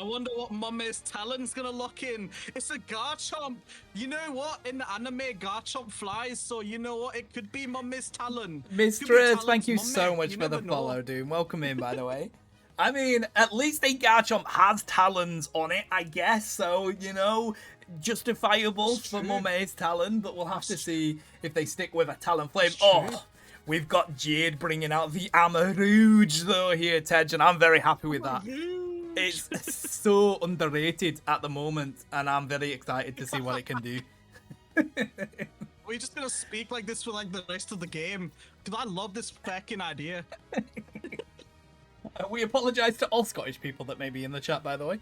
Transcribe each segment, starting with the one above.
wonder what Mummy's Talon's gonna lock in. It's a Garchomp. You know what? In the anime, Garchomp flies, so you know what? It could be Mummy's Talon. Mistress, thank you so much for the follow, dude. Welcome in, by the way. I mean, at least a Garchomp has talons on it, I guess. So, you know, justifiable for Mummy's Talon, but we'll have to see if they stick with a Talonflame. Oh, we've got Jade bringing out the Amarouge, though, here, Tej, and I'm very happy with that. It's so underrated at the moment, and I'm very excited to see what it can do. We're just gonna speak like this for like the rest of the game, because I love this fucking idea. We apologise to all Scottish people that may be in the chat, by the way.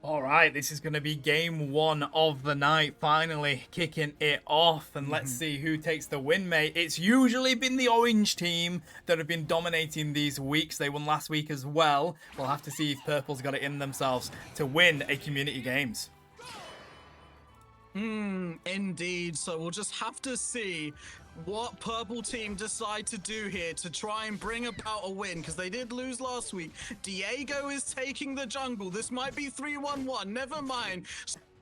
Alright, this is going to be game one of the night, finally kicking it off. And let's see who takes the win, mate. It's usually been the orange team that have been dominating these weeks. They won last week as well. We'll have to see if Purple's got it in themselves to win a community games. Indeed. So we'll just have to see what Purple team decide to do here to try and bring about a win, because they did lose last week. Diego is taking the jungle. This might be 3-1-1. Never mind.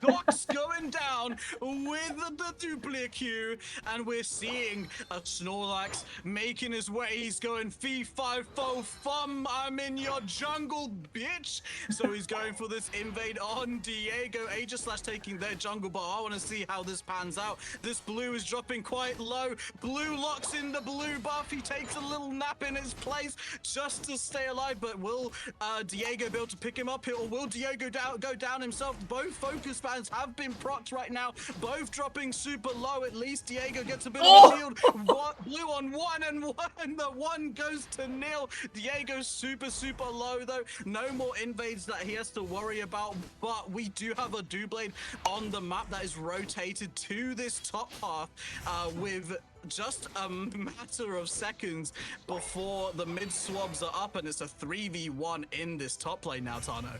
Scott's going down with the duplicate, and we're seeing a Snorlax making his way. He's going fee, fi, fo, fum. I'm in your jungle, bitch. So he's going for this invade on Diego. Aegis taking their jungle, but I want to see how this pans out. This blue is dropping quite low. Blue locks in the blue buff. He takes a little nap in his place just to stay alive, but will Diego be able to pick him up, or will Diego go down himself? Both focus fans have been procced right now, both dropping super low. At least Diego gets a bit of a shield. Blue on one, and the one goes to nil. Diego's super low though. No more invades that he has to worry about, but we do have a Doublade on the map that is rotated to this top path with just a matter of seconds before the mid swabs are up, and it's a 3v1 in this top lane now, Tano.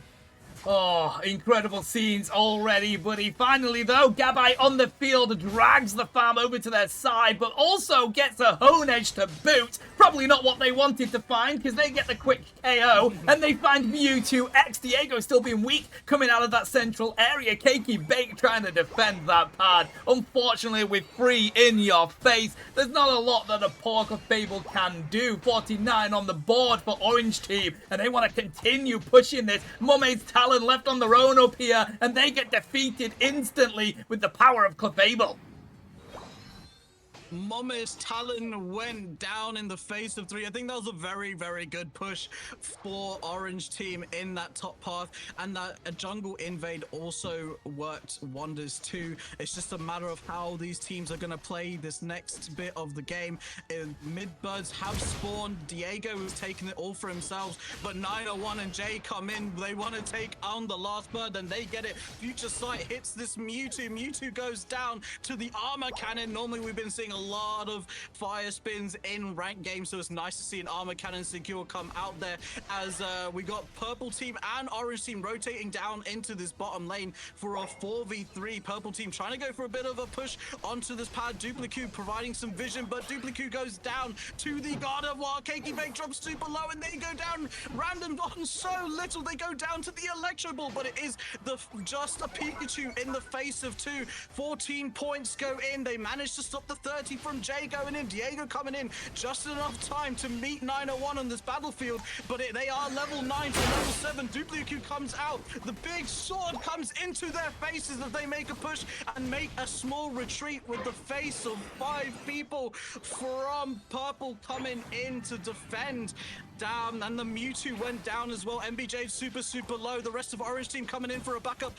Oh, incredible scenes already, buddy. Finally, though, Gabai on the field drags the farm over to their side, but also gets a Hone Edge to boot. Probably not what they wanted to find, because they get the quick KO, and they find Mewtwo X. Diego still being weak, coming out of that central area. Cakey Bake trying to defend that pad. Unfortunately, with 3 in your face, there's not a lot that a Porker Fable can do. 49 on the board for Orange Team, and they want to continue pushing this. Mummy's Talon left on their own up here, and they get defeated instantly with the power of Clefable. Mummy's Talon went down in the face of 3. I think that was a very good push for Orange Team in that top path, and that a jungle invade also worked wonders too. It's just a matter of how these teams are going to play this next bit of the game. Mid-birds have spawned. Diego is taking it all for himself, but 901 and Jay come in. They want to take on the last bird, and they get it. Future Sight hits this Mewtwo. Mewtwo goes down to the armor cannon. Normally we've been seeing a lot of fire spins in ranked games, so it's nice to see an armor cannon secure come out there, as we got Purple Team and Orange Team rotating down into this bottom lane for a 4v3. Purple Team trying to go for a bit of a push onto this pad. Duplicate providing some vision, but Duplicate goes down to the God of War. Cakey Bake drops super low, and they go down random on so little. They go down to the Electro Ball, but it is just a Pikachu in the face of 2. 14 points go in. They managed to stop the 30 from Jay going in. Diego coming in just enough time to meet 901 on this battlefield, but they are level 9 to level 7. Duplicate comes out. The big sword comes into their faces as they make a push and make a small retreat with the face of 5 people from Purple coming in to defend. Damn, and the Mewtwo went down as well. MBJ super low. The rest of Orange Team coming in for a backup.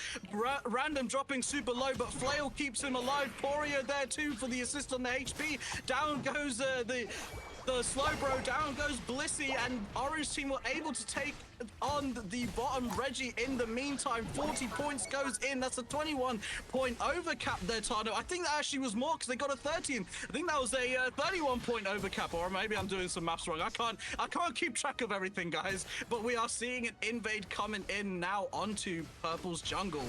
Random dropping super low, but Flail keeps him alive. Poria there too for the assist on the HP. Down goes the Slowbro, down goes Blissey, and Orange Team were able to take on the bottom Reggie in the meantime. 40 points goes in. That's a 21-point overcap there, Tano. I think that actually was more, because they got a 13. I think that was a 31-point overcap, or maybe I'm doing some maths wrong. I can't keep track of everything, guys, but we are seeing an invade coming in now onto Purple's jungle.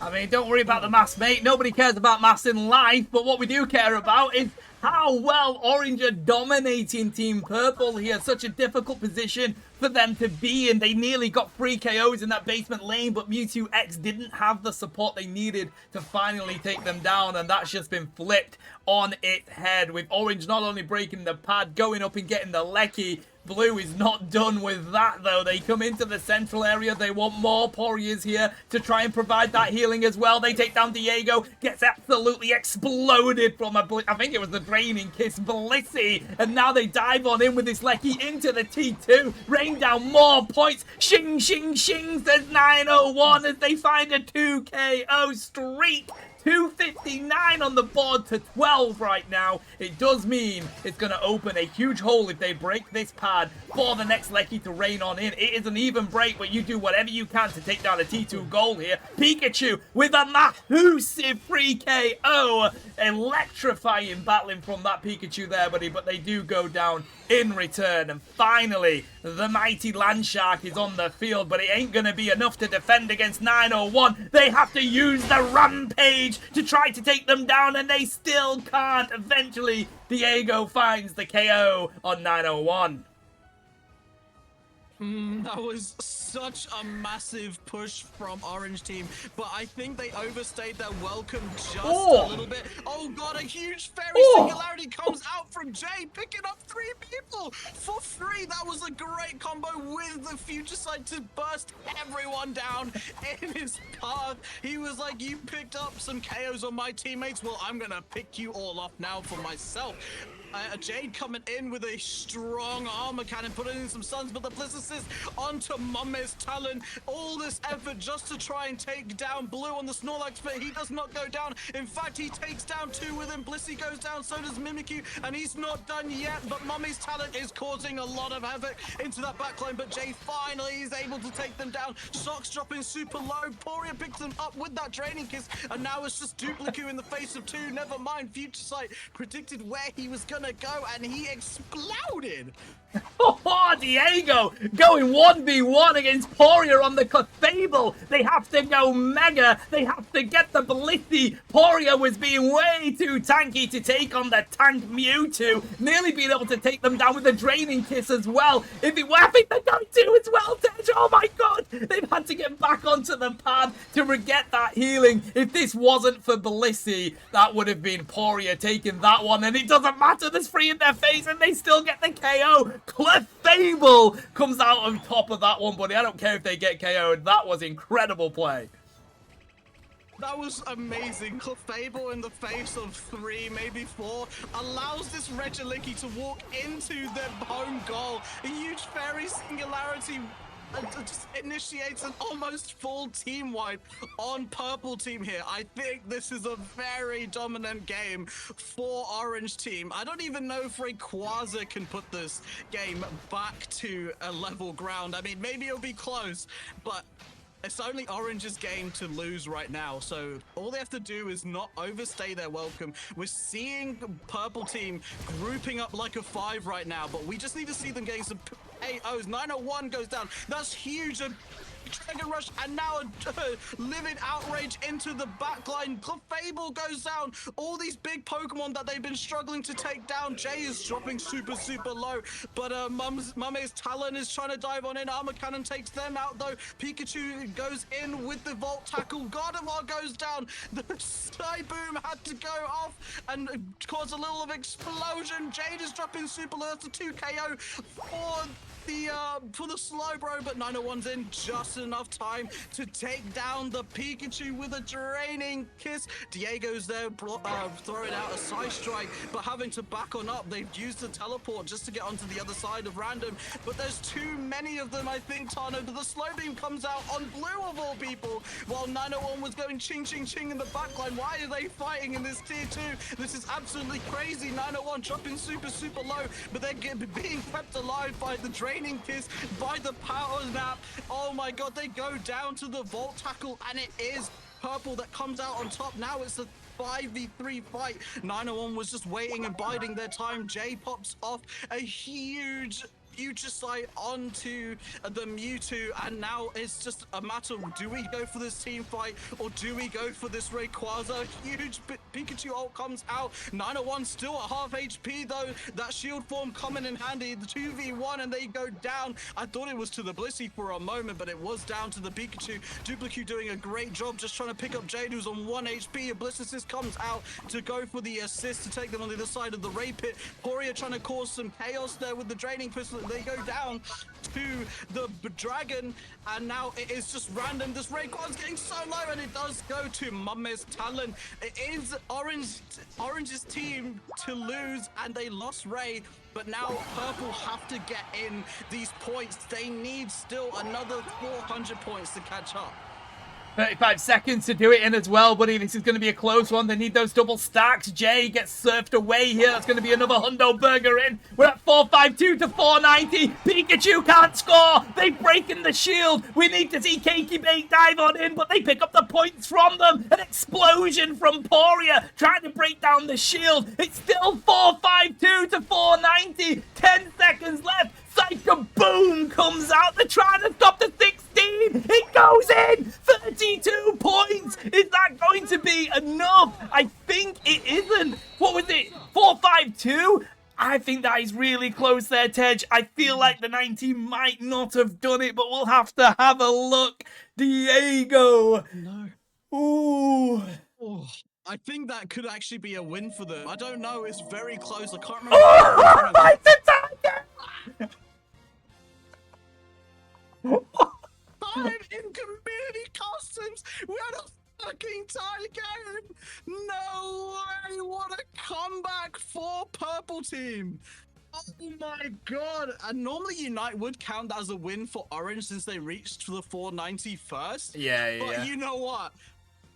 I mean, don't worry about the maths, mate. Nobody cares about maths in life, but what we do care about is how well Orange are dominating Team Purple here. Such a difficult position for them to be in. They nearly got 3 KOs in that basement lane, but Mewtwo X didn't have the support they needed to finally take them down, and that's just been flipped on its head, with Orange not only breaking the pad, going up and getting the Lecky. Blue is not done with that, though. They come into the central area. They want more Porias here to try and provide that healing as well. They take down Diego. Gets absolutely exploded from I think it was the Draining Kiss Blissey. And now they dive on in with this Lecky into the T2. Rain down more points. Shing, shing, shing, says 901 as they find a 2 KO streak. 259 on the board to 12 right now. It does mean it's going to open a huge hole if they break this pad for the next Lecky to rain on in. It is an even break, but you do whatever you can to take down a T2 goal here. Pikachu with a massive 3 KO. Electrifying battling from that Pikachu there, buddy, but they do go down in return. And finally, the mighty Landshark is on the field, but it ain't going to be enough to defend against 901. They have to use the Rampage to try to take them down, and they still can't. Eventually, Diego finds the KO on 901. That was such a massive push from Orange Team, but I think they overstayed their welcome just a little bit. Oh god, a huge fairy singularity comes out from Jay, picking up 3 people for free. That was a great combo with the future sight to burst everyone down in his path. He was like, you picked up some KOs on my teammates, well, I'm gonna pick you all off now for myself. Jade coming in with a strong armor cannon, putting in some stuns, but the Bliss assist onto Mummy's Talon. All this effort just to try and take down Blue on the Snorlax, but he does not go down. In fact, he takes down 2 with him. Blissey goes down, so does Mimikyu, and he's not done yet, but Mummy's Talon is causing a lot of havoc into that backline, but Jay finally is able to take them down. Socks dropping super low. Poria picks them up with that Draining Kiss, and now it's just Dupliku in the face of 2. Never mind, Future Sight predicted where he was gonna go, and he exploded. Oh, Diego going 1v1 against Poria on the Clefable. They have to go mega. They have to get the Blissey. Poria was being way too tanky to take on the tank Mewtwo. Nearly being able to take them down with a Draining Kiss as well. If it were, I think they're going to as well, Tej. Oh my god. They've had to get back onto the pad to get that healing. If this wasn't for Blissey, that would have been Poria taking that one. And it doesn't matter. There's 3 in their face and they still get the KO. Clefable comes out on top of that one, buddy. I don't care if they get KO'd. That was incredible play. That was amazing. Clefable in the face of 3, maybe 4, allows this Regieleki to walk into their home goal. A huge fairy singularity just initiates an almost full team wipe on Purple Team here. I think this is a very dominant game for Orange Team. I don't even know if Rayquaza can put this game back to a level ground. I mean, maybe it'll be close, but it's only Orange's game to lose right now, so all they have to do is not overstay their welcome. We're seeing Purple Team grouping up like a 5 right now, but we just need to see them getting some AOs. 901 goes down. That's huge. A Dragon Rush, and now a Livid Outrage into the backline. Clefable goes down. All these big Pokemon that they've been struggling to take down. Jay is dropping super low, but Mummy's Talon is trying to dive on in. Armor Cannon takes them out, though. Pikachu goes in with the Volt Tackle. Gardevoir goes down. The Sky Boom had to go off and cause a little of explosion. Jade is dropping super low. That's a 2 KO for the Slowbro, but 901's in just enough time to take down the Pikachu with a Draining Kiss. Diego's there throwing out a Side Strike, but having to back on up. They've used the teleport just to get onto the other side of Random, but there's too many of them, I think, Tano. The Slow Beam comes out on Blue of all people, while 901 was going ching ching ching in the backline. Why are they fighting in this tier 2? This is absolutely crazy. 901 dropping super low, but they're being kept alive by the Draining Kiss, by the Power Nap. Oh my god, they go down to the Volt Tackle, and it is Purple that comes out on top. Now it's a 5v3 fight. 901 was just waiting and biding their time. Jay pops off a huge you just like onto the Mewtwo, and now it's just a matter of, do we go for this team fight or do we go for this Rayquaza? Huge Pikachu ult comes out. 901 still at half HP though. That shield form coming in handy. The 2v1 and they go down. I thought it was to the Blissey for a moment, but it was down to the Pikachu. Duplicate doing a great job just trying to pick up Jade, who's on 1 HP. A Bliss assist comes out to go for the assist to take them on the other side of the Ray Pit. Poria trying to cause some chaos there with the draining pistol. They go down to the dragon, and now it is just random. This Rayquaza's getting so low, and it does go to Mummies Talon. It is Orange's team to lose, and they lost Ray. But now Purple have to get in these points. They need still another 400 points to catch up. 35 seconds to do it in as well, buddy. This is going to be a close one. They need those double stacks. Jay gets surfed away here. That's going to be another hundo burger in. We're at 452 to 490. Pikachu can't score. They've breaking the shield. We need to see Cakey Bake dive on in, but they pick up the points from them. An explosion from Poria trying to break down the shield. It's still 452 to 490. 10 seconds left. Psycho Boom comes out. They're trying to stop the 16. It goes in. 32 points. Is that going to be enough? I think it isn't. What was it? 452? I think that is really close there, Tej. I feel like the 90 might not have done it, but we'll have to have a look. Diego. No. Ooh. Oh, I think that could actually be a win for them. I don't know. It's very close. I can't remember. Oh, it's a target. Time in community costumes. We had a fucking tie game. No way. What a comeback for Purple Team. Oh my god. And normally Unite would count as a win for Orange since they reached the 490 first. Yeah. But you know what?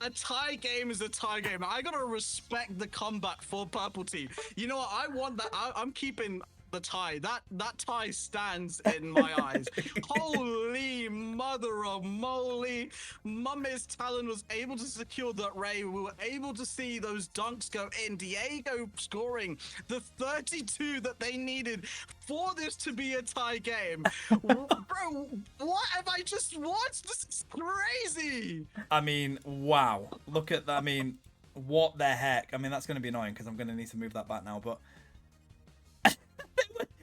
A tie game is a tie game. I gotta respect the comeback for Purple Team. You know what? I want that. I'm keeping the tie. That tie stands in my eyes. Holy mother of moly. Mummies Talon was able to secure that Ray. We were able to see those dunks go in. Diego scoring the 32 that they needed for this to be a tie game. Bro, what have I just watched? This is crazy. I mean, wow. Look at that. I mean, what the heck? I mean, that's going to be annoying because I'm going to need to move that back now, but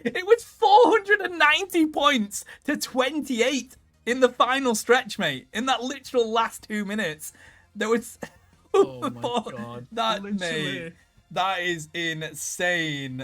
it was 490 points to 28 in the final stretch, mate. In that literal last 2 minutes, there was. Oh my god! That literally. mate, that is insane.